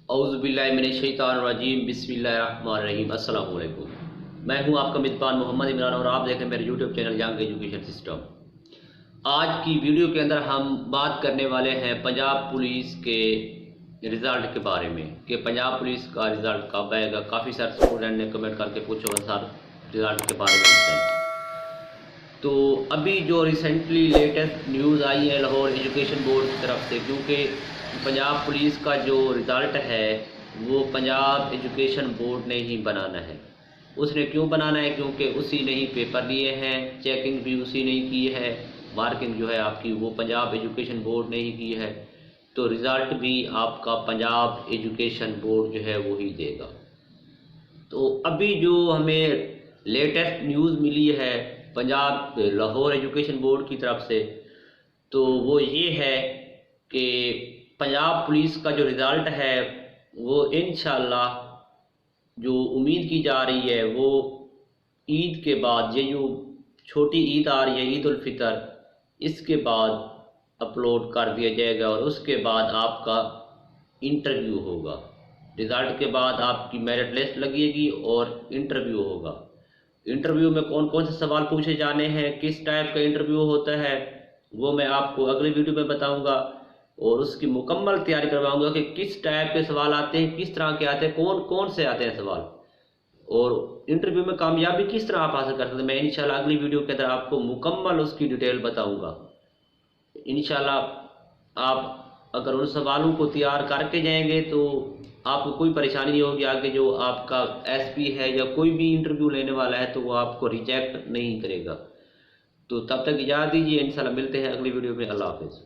اعوذ باللہ من الشیطان الرجیم، بسم اللہ الرحمن الرحیم۔ السلام علیکم، میں ہوں آپ کا میزبان محمد عمران اور آپ دیکھ رہے ہیں میرے YouTube channel young education system. آج کی ویڈیو کے اندر ہم بات کرنے والے ہیں پنجاب پولیس کے رزلٹ کے بارے میں کہ پنجاب پولیس کا رزلٹ کب آئے گا۔ کافی سارے اسٹوڈنٹ نے کمنٹ کر کے پوچھو سر رزلٹ کے بارے میں بتائیں۔ تو ابھی جو ریسنٹلی لیٹسٹ نیوز آئی ہے لاہور ایجوکیشن بورڈ کی طرف سے، کیونکہ پنجاب پولیس کا جو رزلٹ ہے وہ پنجاب ایجوکیشن بورڈ نے ہی بنانا ہے۔ اس نے کیوں بنانا ہے؟ کیونکہ اسی نے ہی پیپر لیے ہیں، چیکنگ بھی اسی نے ہی کی ہے، مارکنگ جو ہے آپ کی وہ پنجاب ایجوکیشن بورڈ نے ہی کی ہے، تو رزلٹ بھی آپ کا پنجاب ایجوکیشن بورڈ جو ہے وہی دے گا۔ تو ابھی جو ہمیں لیٹسٹ نیوز ملی ہے پنجاب لاہور ایجوکیشن بورڈ کی طرف سے، تو وہ یہ ہے کہ پنجاب پولیس کا جو رزلٹ ہے وہ انشاءاللہ جو امید کی جا رہی ہے وہ عید کے بعد، یہ جو چھوٹی عید آ رہی ہے عید الفطر، اس کے بعد اپلوڈ کر دیا جائے گا، اور اس کے بعد آپ کا انٹرویو ہوگا۔ رزلٹ کے بعد آپ کی میرٹ لسٹ لگے گی اور انٹرویو ہوگا۔ انٹرویو میں کون کون سے سوال پوچھے جانے ہیں، کس ٹائپ کا انٹرویو ہوتا ہے، وہ میں آپ کو اگلی ویڈیو میں بتاؤں گا، اور اس کی مکمل تیاری کرواؤں گا کہ کس ٹائپ کے سوال آتے ہیں، کس طرح کے آتے ہیں، کون کون سے آتے ہیں سوال، اور انٹرویو میں کامیابی کس طرح آپ حاصل کر سکتے ہیں۔ میں انشاءاللہ اگلی ویڈیو کے اندر آپ کو مکمل اس کی ڈیٹیل بتاؤں گا۔ انشاءاللہ آپ اگر ان سوالوں کو تیار کر کے جائیں گے تو آپ کو کوئی پریشانی نہیں ہوگی، آگے جو آپ کا ایس پی ہے یا کوئی بھی انٹرویو لینے والا ہے تو وہ آپ کو ریجیکٹ نہیں کرے گا۔ تو تب تک اجازت دیجیے، انشاءاللہ ملتے ہیں اگلی ویڈیو میں۔ اللہ حافظ۔